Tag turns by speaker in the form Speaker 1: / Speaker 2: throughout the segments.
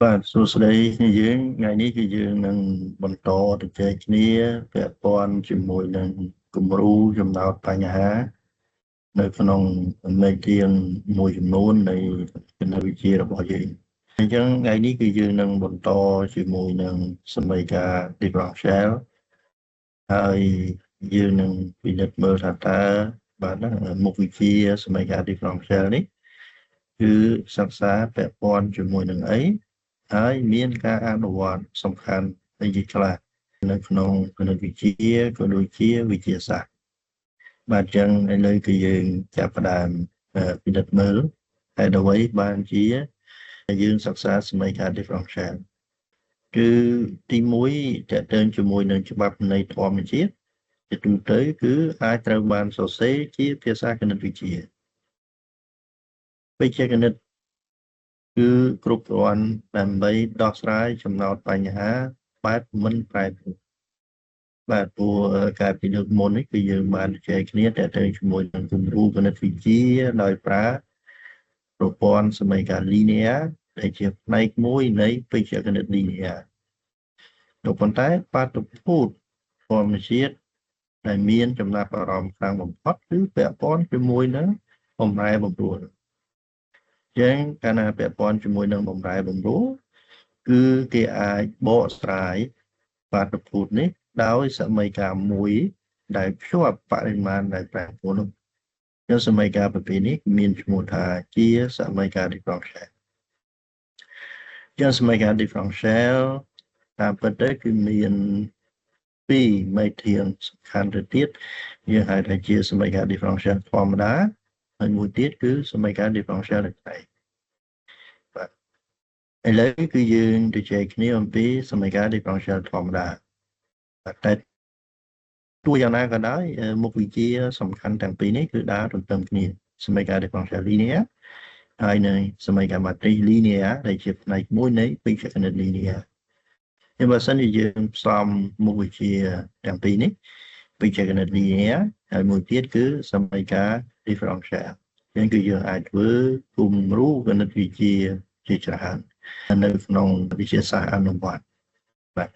Speaker 1: បាទសួស្តីយើងថ្ងៃនេះគឺយើងនឹងបន្តទៅជែកគ្នាពាក់ព័ន្ធជាមួយនឹងគំរូចំណោទបញ្ហានៅក្នុងមេរៀនមួយចំនួននៃគណិតវិទ្យារបស់យើងអញ្ចឹងថ្ងៃនេះគឺយើងនឹងបន្តជាមួយនឹងសមីការ differential ហើយយើងនឹងពិនិត្យមើលថាតើបាទមុខវិជ្ជាសមីការ differential នេះគឺសិក្សាពាក់ព័ន្ធជាមួយនឹងអីហើយមានការអនុវត្តសំខាន់អីខ្លះនៅក្នុងគណិតវិទ្យាក៏ដូចជាវិទ្យាសាស្ត្របាទចឹងឥឡូវគឺយើងចាប់ផ្ដើមពិនិត្យមើលហើយអ្វីបានជាយើងសិក្សាសមីការ differential គឺទី1តើតើជាមួយនឹងច្បាប់នៃធម្មជាតិជាទូទៅគឺអាចត្រូវបានសរសេរជាភាសាគណិតវិទ្យាវិទ្យាគណិតគឺគ្រប់គ្រាន់ដើម្បីដោះស្រាយចំណោទបញ្ហាបែបមិនប្រែប្រួលបាទព្រោះកាលពីលើកមុននេះគឺយើងបានជជែកគ្នាតើទៅជាមួយនឹងគំរូគណិតវិទ្យាដោយប្រើប្រព័ន្ធសមីការ linear ដែលជាផ្នែកមួយនៃបច្ចេកគណិត linear ក៏ប៉ុន្តែបាតុភូតធម្មជាតិដែលមានចំណាប់អារម្មណ៍ខ្លាំងបំផុតគឺពាក់ព័ន្ធជាមួយនឹងបម្រែបម្រួលចឹងកាលណាពាក់ព័ន្ធជាមួយនឹងបម្រែបម្រួលគឺគេអាចបកស្រាយបាតុភូតនេះដោយសមីការមួយដែលភ្ជាប់បរិមាណដែលប្រែប្រួលនោះចឹងសមីការប្រភេទនេះមានឈ្មោះថាជាសមីការ differential ចឹងសមីការ differential តាមពិតទៅគឺមានពីរមេធានសំខាន់ទៅទៀតយើងហៅថាជាសមីការ differential ធម្មតាហើយមួយទៀតគឺសមីការ differential ឯកបាទឥឡូវគឺយើងទៅជែកគ្នាអំពីសមីការ differential ធម្មតាតែទោះយ៉ាងណាក៏ដោយមុខវិជ្ជាសំខាន់ទាំងពីរនេះគឺដើរទន្ទឹមគ្នាសមីការ differential linear ហើយនិងសមីការ matrix linear ដែលជាផ្នែកមួយនៃបច្ចេកគណិត linear ហើយបើសិនជាយើងផ្សំមុខវិជ្ជាទាំងពីរនេះបច្ចេកគណិត linear ហើយមួយទៀតគឺសមីការ differential ចឹងគឺយើងអាចធ្វើគំរូគណិតវិទ្យាជាច្រើននៅក្នុងវិទ្យាសាស្ត្រអនុវត្តបាទ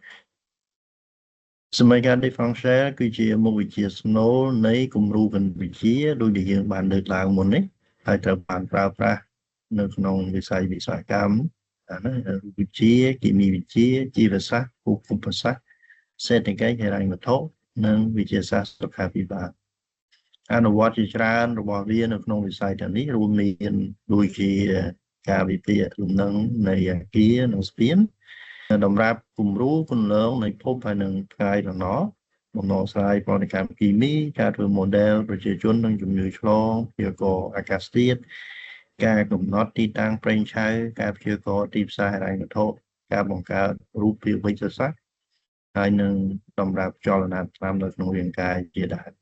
Speaker 1: សមីការ differential គឺជាមុខវិជ្ជាស្នូលនៃគំរូគណិតវិទ្យាដូចដែលយើងបានលើកឡើងមុននេះហើយត្រូវបានប្រើប្រាស់នៅក្នុងវិស័យវិស្វកម្មរូបវិទ្យាគីមីវិទ្យាជីវសាស្ត្រភូមិសាស្ត្រសេដ្ឋកិច្ចហិរញ្ញវត្ថុនិងវិទ្យាសាស្ត្រសុខាភិបាលអនុវត្តជាច្រើនរបស់វានៅក្នុងវិស័យទាំងនេះរួមមានដូចជាការវិភាគលំនឹងនៃអគារនិងស្ពានតម្រាប់គំរូគន្លងនៃភពហើយនឹងផ្កាយដំណបំណងស្រាយប្រតិកម្មគីមីការធ្វើ model ប្រជាជននិងជំងឺឆ្លងព្យាករណ៍អាកាសធាតុការកំណត់ទីតាំងប្រេងឆៅការព្យាករណ៍ទីផ្សារហិរញ្ញវត្ថុការបង្កើតរូបភាពវិទ្យាសាស្ត្រហើយនឹងតម្រាប់ចលនាថ្នាំនៅក្នុងរាងកាយជាដើម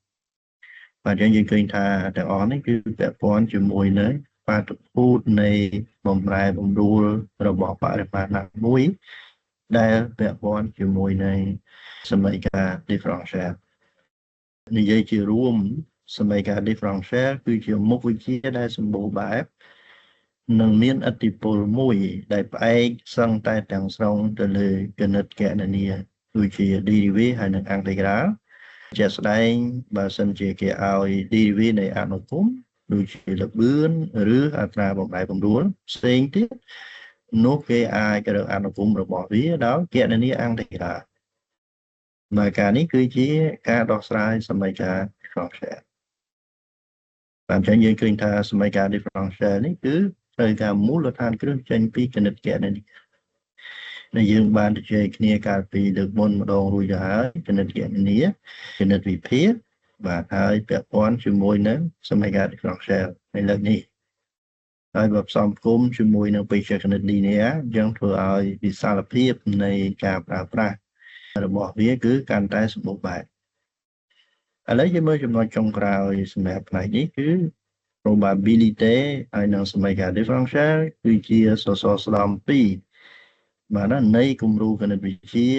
Speaker 1: បាទយើងឃើញថាទាំងអស់នេះគឺពាក់ព័ន្ធជាមួយនឹងបាតុភូតនៃបម្រែបម្រួលរបស់បរិមាណណាមួយដែលពាក់ព័ន្ធជាមួយនឹងសមីការ differential និយាយជារួមសមីការ differential គឺជាមុខវិជ្ជាដែលសម្បូរបែបនិងមានឥទ្ធិពលមួយដែលផ្អែកសឹងតែទាំងស្រុងទៅលើគណិតគណនាដូចជា derivative ហើយនិង integral ជាក់ស្ដែងបើសិនជាគេឲ្យ derivative នៃអនុគមដូចជាល្បឿនឬអត្រាបម្រែបម្រួលផ្សេងទៀតនោះគេអាចរកអនុគមរបស់វាដោយគណនា integral មកការនេះគឺជាការដោះស្រាយសមីការ differential តាមចឹងយើងឃើញថាសមីការ differential នេះគឺត្រូវការមូលដ្ឋានគ្រឹះចេញពីគណិតគណនាដែលយើងបានជជែកគ្នាកាលពីលើកមុនម្ដងរួចទៅហើយគណិតគណនាគណិតវិភាគបាទហើយពាក់ព័ន្ធជាមួយនឹងសមីការ differential នៅលើកនេះហើយបើផ្សំផ្គុំជាមួយនឹងបច្ចេកគណិត linear យើងធ្វើឲ្យវិសាលភាពនៃការប្រើប្រាស់របស់វាគឺកាន់តែសម្បូរបែបឥឡូវយើងមើលចំណុចចុងក្រោយសម្រាប់ផ្នែកនេះគឺ probability ហើយនិងសមីការ differential គឺជាសសរស្តម្ភ2បាទនៃគំរូគណិតវិទ្យា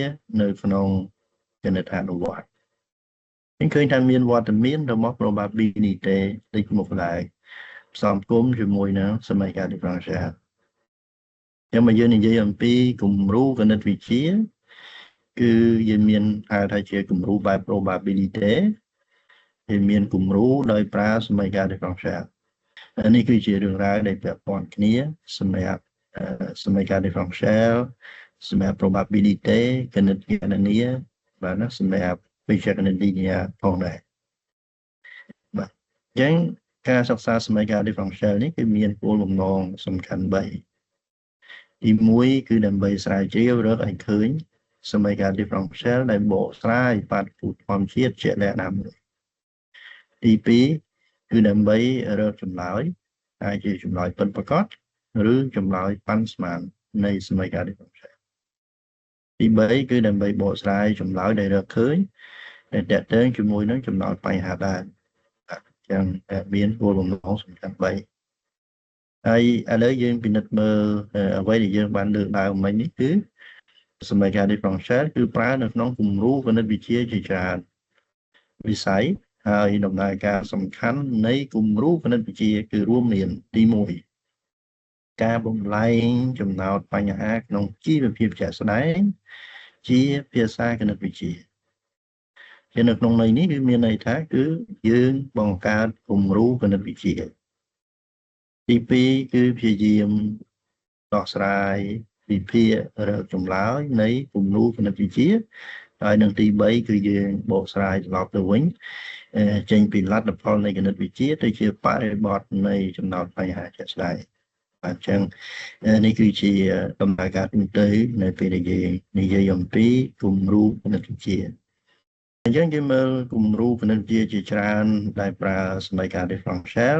Speaker 1: នៅក្នុងគណិតអនុវត្តយើងឃើញថាមានវត្តមានរបស់ probability តិចមកឡើងផ្សំគុំជាមួយនឹងសមីការ differential nhưng màយើងនិយាយអំពីគំរូគណិតវិទ្យាគឺយើងមានហៅថាជាគំរូបែប probability យើងមានគំរូដោយប្រើសមីការ differential នេះគឺជារឿងរ៉ាវដែលពាក់ព័ន្ធគ្នាសម្រាប់សមីការ differential សម្រាប់ probability គណិតគណនាបាទណាសម្រាប់វិជ្ជាគណិត linear ផងដែរបាទអញ្ចឹងការសិក្សាសមីការ differential នេះគឺមានគោលបំណងសំខាន់3ទី1គឺដើម្បីស្រាវជ្រាវរកឲ្យឃើញសមីការ differential ដែលបកស្រាយបាតុភូតធម្មជាតិជាក់លាក់ណាមួយទី2គឺដើម្បីរកចម្លើយអាចជាចម្លើយពិតប្រាកដឬចម្លើយប៉ាន់ស្មាននៃសមីការ differential ទី3គឺដើម្បីបកស្រាយចម្លើយដែលរកឃើញដែលតេតើងជាមួយនឹងចំណោទបញ្ហាដែរអញ្ចឹងមានគោលបំណងសំខាន់3ហើយឥឡូវយើងពិនិត្យមើលអ្វីដែលយើងបានលើកឡើងមិញនេះគឺសមីការ differential គឺប្រើនៅក្នុងគំរូគណិតវិទ្យាជាច្រើនវិស័យហើយដំណើរការសំខាន់នៃគំរូគណិតវិទ្យាគឺរួមមានទី1ការបំលែងចំណោទបញ្ហាក្នុងជីវភាពជាក់ស្ដែងជាភាសាគណិតវិទ្យាជានៅក្នុងន័យនេះគឺមានន័យថាគឺយើងបង្កើតគំរូគណិតវិទ្យាទី2គឺព្យាយាមដោះស្រាយវិភាគរកចម្លើយនៃគំរូគណិតវិទ្យាហើយនឹងទី3គឺយើងបកស្រាយត្រឡប់ទៅវិញចេញពីលទ្ធផលនៃគណិតវិទ្យាទៅជាបរិបទនៃចំណោទបញ្ហាជាក់ស្ដែងអញ្ចឹងនេះគឺជាដំណើរការទូទៅនៅពេលដែលយើងនិយាយអំពីគំរូគណិតវិទ្យាអញ្ចឹងយើងមើលគំរូគណិតវិទ្យាជាច្រើនដែលប្រើសមីការ differential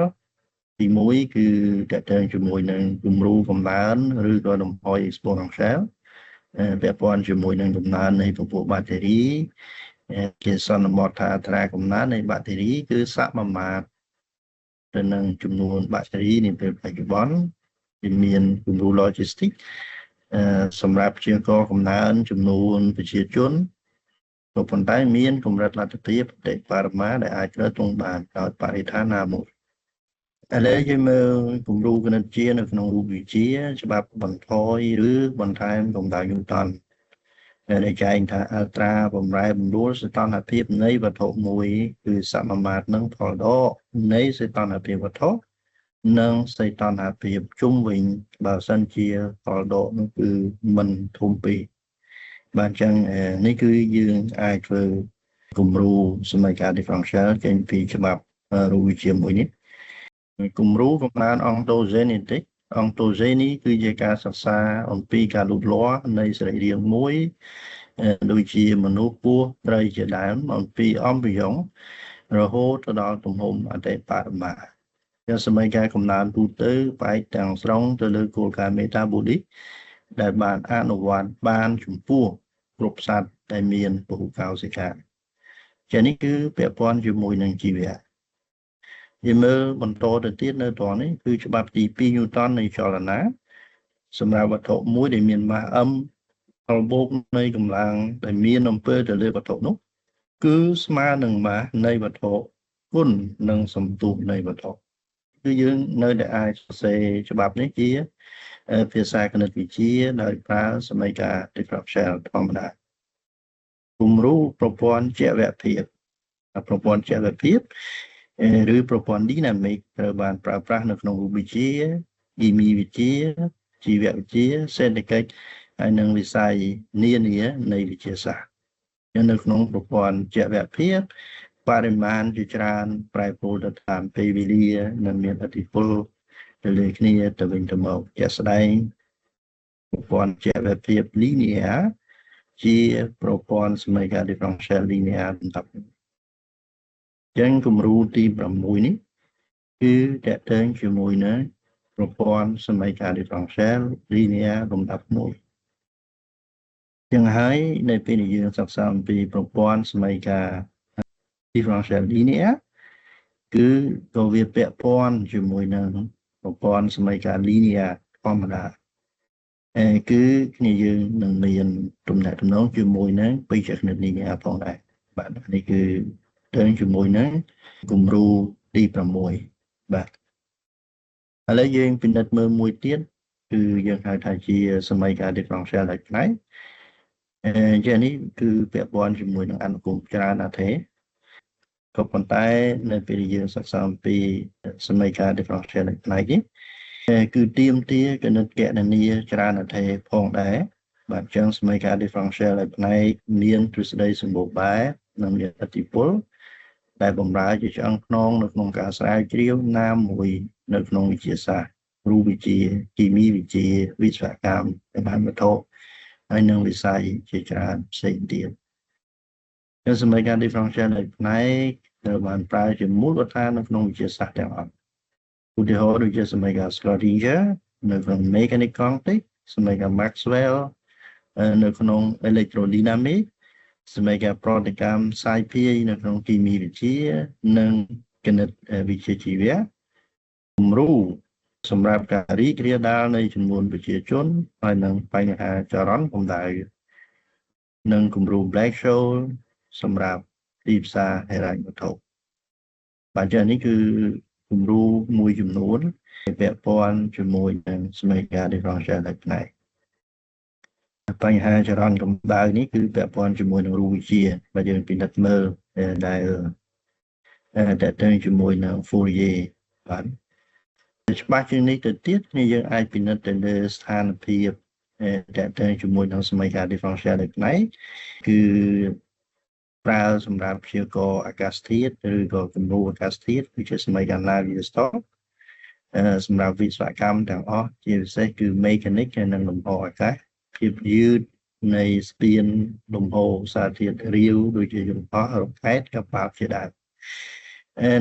Speaker 1: ទី1គឺតេតើងជាមួយនឹងគំរូកំណើនឬក៏លំហ exponential ពាក់ព័ន្ធជាមួយនឹងកំណើននៃពពួកបាក់តេរីជាសន្មតថាអត្រាកំណើននៃបាក់តេរីគឺសមមាត្រទៅនឹងចំនួនបាក់តេរីនាពេលបច្ចុប្បន្នវាមានគំរូ logistic សម្រាប់ជាកកំណើនចំនួនប្រជាជនក៏ប៉ុន្តែមានកម្រិតលទ្ធភាពបតិបរមាដែលអាចត្រូវទងបានដោយបរិស្ថានណាមួយឥឡូវយើងមើលគំរូគណិតវិទ្យានៅក្នុងរូបវិទ្យាច្បាប់បន្ថយឬបន្ថែមកម្ដៅញូតនដែលចែងថាអត្រាបំរែបំរួលសីតុណ្ហភាពនៃវត្ថុមួយគឺសមមាត្រនឹងផលដកនៃសីតុណ្ហភាពវត្ថុនិងសីតុណ្ហភាពជុំវិញបើសិនជាផលដកនោះគឺមិនធំពេកបាទអញ្ចឹងនេះគឺយើងអាចធ្វើគំរូសមីការ differential ចេញពីច្បាប់រូបវិទ្យាមួយនេះគំរូកំណើន ontogeny ontogeny គឺជាការសិក្សាអំពីការលូតលាស់នៃសរីរាង្គមួយដូចជាមនុស្សពស់ត្រីជាដើមអំពីអំពីយ៉ុងរហូតទៅដល់ទំហំអតិបរមាជាសមីការកំណើនទូទៅបែកទាំងស្រុងទៅលើគោលការណ៍ metabolic ដែលបានអនុវត្តបានចំពោះគ្រប់សត្វដែលមានពហុកោសិកាចានេះគឺពាក់ព័ន្ធជាមួយនឹងជីវៈយើងមើលបន្តទៅទៀតនៅតនេះគឺច្បាប់ទី2ញូតននៃចលនាសម្រាប់វត្ថុមួយដែលមានម៉ាស់ m ផលបូកនៃកម្លាំងដែលមានអំពើទៅលើវត្ថុនោះគឺស្មើនឹងម៉ាស់នៃវត្ថុគុណនឹងសន្ទុះនៃវត្ថុគឺយើងនៅតែអាចសរសេរច្បាប់នេះជាភាសាគណិតវិទ្យាដោយប្រើសមីការ differential ធម្មតាគំរូប្រព័ន្ធចលភាពប្រព័ន្ធចលភាពឬប្រព័ន្ធ dynamic ត្រូវបានប្រើប្រាស់នៅក្នុងរូបវិទ្យាគីមីវិទ្យាជីវវិទ្យាសេដ្ឋកិច្ចហើយនិងវិស័យនានានៃវិទ្យាសាស្ត្រនៅក្នុងប្រព័ន្ធចលភាពបរិមាណជាច្រើនប្រែប្រួលទៅតាមពេលវេលានិងមានឥទ្ធិពលទៅលើគ្នាទៅវិញទៅមកជាក់ស្ដែងប្រព័ន្ធចលភាព linear ជាប្រព័ន្ធសមីការ differential linear បន្តចឹងគំរូទី6នេះគឺតេតើងជាមួយនឹងប្រព័ន្ធសមីការ differential linear លំដាប់មួយចឹងហើយនៅពេលដែលយើងសិក្សាអំពីប្រព័ន្ធសមីការ differential linear គឺក៏វាពាក់ព័ន្ធជាមួយនឹងប្រព័ន្ធសមីការ linear ធម្មតាគឺគ្នាយើងនឹងមានទំនាក់ទំនងជាមួយនឹងបច្ចេកវិទ្យា linear ផងដែរបាទនេះគឺទៅជាមួយនឹងគំរូទី6បាទឥឡូវយើងពិនិត្យមើលមួយទៀត គឺយើងហៅថាជាសម័យកាល differential ដែលផ្នែកជានេះគឺពាក់ព័ន្ធជាមួយនឹងអនុគមច្រើនអត្ថេក៏ប៉ុន្តែនៅពេលយើងសិក្សាអំពីសម័យកាល differential ដែលផ្នែកនេះគឺទាមទារគណិតកណនាច្រើនអត្ថេផងដែរបាទអញ្ចឹងសម័យកាល differential ដែលផ្នែកមានទ្រឹស្ដីសម្បូរបែបនិងមានឥទ្ធិពលដែលបម្រើជាឆ្អឹងខ្នងនៅក្នុងការស្រាវជ្រាវណាមួយនៅក្នុងវិទ្យាសាស្ត្ររូបវិទ្យាគីមីវិទ្យាវិស្វកម្មបានវត្ថុហើយនឹងវិស័យជាច្រើនផ្សេងទៀតនៅសម័យកាល differential នៃផ្នែកត្រូវបានប្រើជាមូលដ្ឋាននៅក្នុងវិទ្យាសាស្ត្រទាំងអស់ឧទាហរណ៍ដូចជាសម័យកាល Schrödinger នៅក្នុង Mechanics Quantique សម័យកាល Maxwell នៅក្នុង Electrodynamics សម័យកាលប្រតិកម្មផ្សាយភាយនៅក្នុងគីមីវិទ្យានិងគណិតវិទ្យាជីវៈគំរូសម្រាប់ការរីករាលដាលនៃចំនួនប្រជាជនហើយនឹងបញ្ហាចរន្តកម្ដៅនិងគំរូ Black Hole សម្រាប់ទីផ្សារហិរញ្ញវត្ថុបាទចា៎នេះគឺគំរូមួយចំនួនពាក់ព័ន្ធជាមួយនឹងសម័យកាល differential ដែលផ្នែកបញ្ហាចរន្តកម្ដៅនេះគឺពាក់ព័ន្ធជាមួយនឹងរូបវិទ្យាបើយើងពិនិត្យមើលដែលតើទៅជាមួយនឹង Fourier បាទច្បាស់ជាងនេះទៅទៀតគ្នាយើងអាចពិនិត្យទៅលើស្ថានភាពតើទៅជាមួយនឹងសម័យកាល differential ដែលផ្នែកគឺប្រើសម្រាប់ព្យាករណ៍អាកាសធាតុឬក៏គំនូរអាកាសធាតុគឺជាសម័យកាល Navier-Stokes សម្រាប់វិស្វកម្មទាំងអស់ជាពិសេសគឺ Mechanics និងលំហអាកាសភាពយឺតនៃស្ពានលំហសារធាតុរាវដូចជាយន្តហោះរ៉ុកែតកប៉ាល់ជាដើម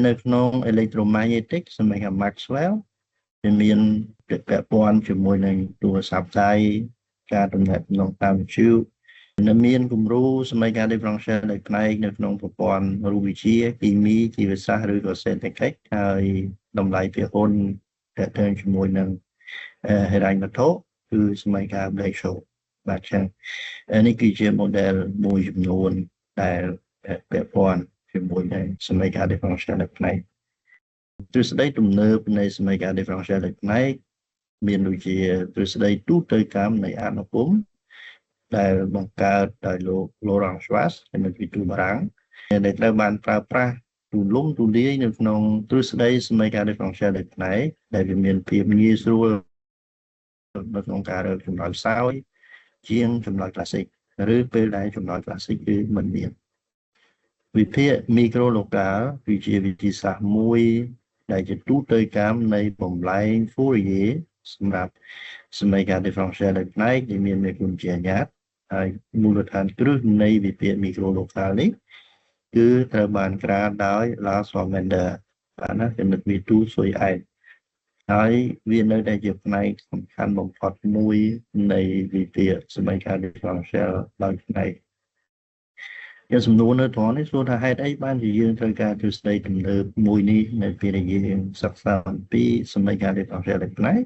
Speaker 1: នៅក្នុង Electromagnetic សម័យកាល Maxwell វាមានពាក់ព័ន្ធជាមួយនឹងទូរស័ព្ទដៃការទំនាក់ទំនងតាមវិទ្យុនៅមានគំរូសម័យកាល differential ដែលផ្នែកនៅក្នុងប្រព័ន្ធរូបវិទ្យាគីមីជីវសាស្ត្រឬក៏សេដ្ឋកិច្ចហើយតម្លៃភាគហ៊ុនដែលទៅជាមួយនឹងហិរញ្ញវត្ថុគឺសម័យកាល Black Hole បាទចឹងនេះគឺជា model មួយចំនួនដែលពាក់ព័ន្ធជាមួយនឹងសម័យកាល differential ដែលផ្នែកទ្រឹស្ដីទំនើបនៃសម័យកាល differential ដែលផ្នែកមានដូចជាទ្រឹស្ដីទូទៅកម្មនៃអនុគមដែលបង្កើតដោយលោក Laurent Schwartz នៅពីទូបារាំងដែលត្រូវបានប្រើប្រាស់ទូលំទូលាយនៅក្នុងទ្រឹស្ដីសម័យកាល differential ដែលផ្នែកដែលវាមានភាពងាយស្រួលនៅក្នុងការរកចម្លើយផ្សោយជាងចម្លើយ classic ឬពេលដែលចម្លើយ classic គឺមិនមានវិភាគមីក្រូឡូកាល់គឺជាវិធីសាស្ត្រមួយដែលជាទូទៅកម្មនៃបំលែង Fourier សម្រាប់សម័យកាល differential ដែលផ្នែកដែលមានមេគុណជាអាញាតហើយមូលដ្ឋានគ្រឹះនៃវិភាគមីក្រូឡូកាល់នេះគឺត្រូវបានក្រានដោយ Lars von Mander បាទណាគណិតវិទូស៊ុយអែតហើយវានៅតែជាផ្នែកសំខាន់បំផុតមួយនៃវិភាគសម័យកាល differential ដោយផ្នែកជាសំណួរនៅត្រង់នេះសួរថាហេតុអីបានជាយើងត្រូវការទ្រឹស្ដីទំនើបមួយនេះនៅពេលដែលយើងសិក្សាអំពីសម័យកាល differential ដែលផ្នែក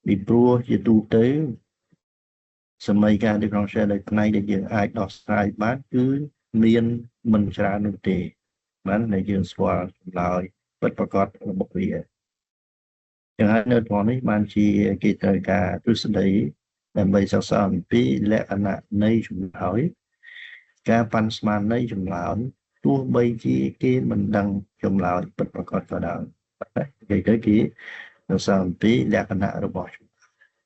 Speaker 1: ពីព្រោះជាទូទៅសម័យកាល differential ដែលផ្នែកដែលយើងអាចដោះស្រាយបានគឺមានមិនច្រើននោះទេបានដែលយើងស្គាល់ចម្លើយពិតប្រាកដរបស់វាចឹងហើយនៅត្រង់នេះបានជាគេត្រូវការទ្រឹស្ដីដើម្បីសិក្សាអំពីលក្ខណៈនៃចម្លើយការប៉ាន់ស្មាននៃចម្លើយទោះបីជាគេមិនដឹងចម្លើយពិតប្រាកដក៏ដោយគេទៅគេសិក្សាអំពីលក្ខណៈរបស់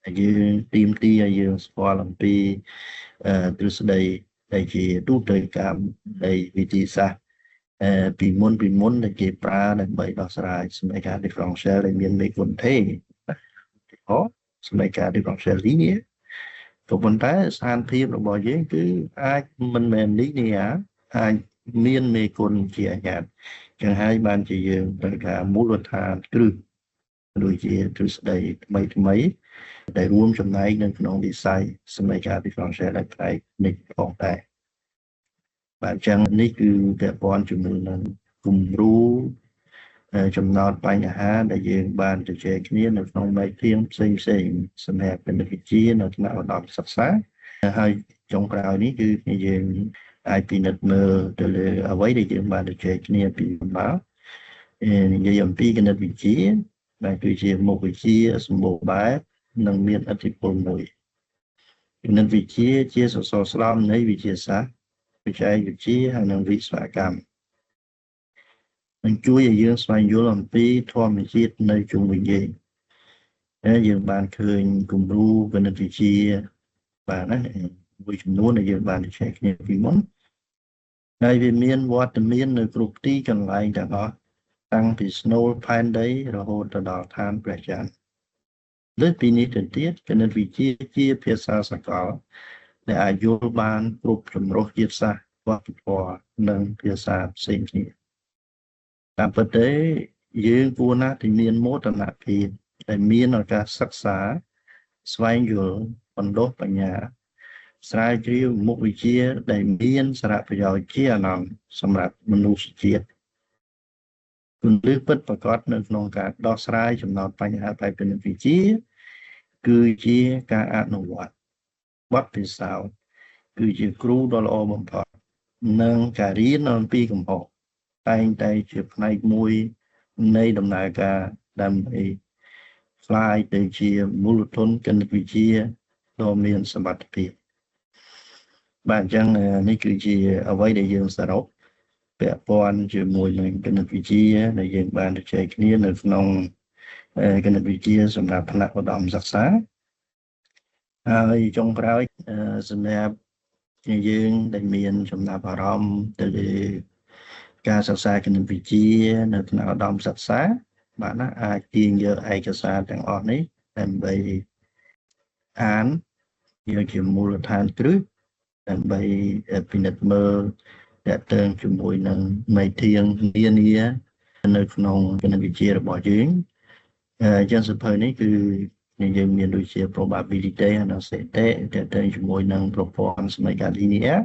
Speaker 1: ហើយយើងទីមទីឲ្យយើងស្គាល់អំពីទ្រឹស្ដីដែលជាទូទៅកម្មនៃវិទ្យាសាស្ត្រពីមុនដែលគេប្រើដើម្បីដោះស្រាយសម័យកាល differential ដែលមានមេគុណទេសម័យកាល differential linear ក៏ប៉ុន្តែស្ថានភាពរបស់យើងគឺអាចមិនមែន linear អាចមានមេគុណជាអាញាតចឹងហើយបានជាយើងត្រូវការមូលដ្ឋានគ្រឹះដូចជាទ្រឹស្ដីថ្មីដែលរួមចំណែកនៅក្នុងវិស័យសម័យកាល differential ដែលផ្នែកនេះផងដែរបាទចឹងនេះគឺពាក់ព័ន្ធជាមួយនឹងគំរូចំណោទបញ្ហាដែលយើងបានជជែកគ្នានៅក្នុងមេរៀនផ្សេងសម្រាប់គណិតវិទ្យានៅថ្នាក់ឧត្តមសិក្សាហើយចុងក្រោយនេះគឺយើងអាចពិនិត្យមើលទៅលើអ្វីដែលយើងបានជជែកគ្នាពីមុនមកនិយាយអំពីគណិតវិទ្យាដែលគឺជាមុខវិជ្ជាសម្បូរបែប នឹងមានឥទ្ធិពលមួយគណិតវិទ្យាជាសសរស្តម្ភនៃវិទ្យាសាស្ត្របច្ចេកវិទ្យាហើយនិងវិស្វកម្មនឹងជួយឲ្យយើងស្វែងយល់អំពីធម្មជាតិនៅជុំវិញយើងហើយយើងបានឃើញគំរូគណិតវិទ្យាបាទណាមួយចំនួនដែលយើងបានចែកគ្នាពីមុនហើយវាមានវត្តមាននៅគ្រប់ទីកន្លែងទាំងអស់តាំងពីស្នូលផែនដីរហូតទៅដល់ឋានព្រះច័ន្ទលើសពីនេះទៅទៀតគណិតវិទ្យាជាភាសាសកលដែលអាចយល់បានគ្រប់ចម្រុះជាតិសាសន៍វប្បធម៌និងភាសាផ្សេងគ្នាតាមពិតទៅយើងគួរណាស់តែមានមោទនភាពដែលមានឱកាសសិក្សាស្វែងយល់បណ្ដុះបញ្ញាស្រាវជ្រាវមុខវិជ្ជាដែលមានសារៈប្រយោជន៍ជាអនន្តសម្រាប់មនុស្សជាតិគន្លឹះពិតប្រាកដនៅក្នុងការដោះស្រាយចំណោទបញ្ហាបែបគណិតវិទ្យាគឺជាការអនុវត្តបទពិសោធន៍គឺជាគ្រូដ៏ល្អបំផុតនិងការរៀនអំពីកំហុសតែងតែជាផ្នែកមួយនៃដំណើរការដើម្បីខ្លាយទៅជាមូលធនគណិតវិទ្យាដ៏មានសមត្ថភាពបាទអញ្ចឹងនេះគឺជាអ្វីដែលយើងសរុបពាក់ព័ន្ធជាមួយនឹងគណិតវិទ្យាដែលយើងបានជជែកគ្នានៅក្នុងគណិតវិទ្យាសម្រាប់ថ្នាក់ឧត្តមសិក្សាហើយចុងក្រោយសម្រាប់យើងដែលមានចំណាប់អារម្មណ៍ទៅលើការសិក្សាគណិតវិទ្យានៅថ្នាក់ឧត្តមសិក្សាបាទណាអាចទាញយកឯកសារទាំងអស់នេះដើម្បីអានយកជាមូលដ្ឋានគ្រឹះដើម្បីពិនិត្យមើលតើតើជាមួយនឹងមេធាងនានានៅក្នុងគណិតវិទ្យារបស់យើងអញ្ចឹងសៀវភៅនេះគឺយើងមានដូចជា probability ហើយនិង statistic តើតើជាមួយនឹងប្រព័ន្ធសមីការ linear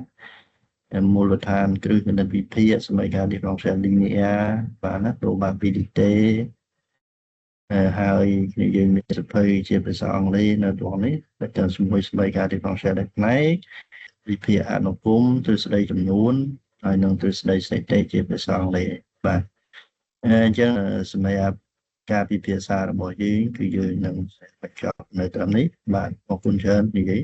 Speaker 1: មូលដ្ឋានគ្រឹះគណិតវិភាគសមីការ differential linear បាទណា probability ហើយយើងមានសៀវភៅជាភាសាអង់គ្លេសនៅត្រង់នេះតែជាមួយសមីការ differential ផ្នែកវិភាគអនុគមទ្រឹស្ដីចំនួនហើយនិងទ្រឹស្ដីស្ថិតិជាភាសាអង់គ្លេសបាទអញ្ចឹងសម្រាប់ការពិភាក្សារបស់យើងគឺយើងនឹងបញ្ចប់នៅត្រឹមនេះបាទអរគុណច្រើននិយាយ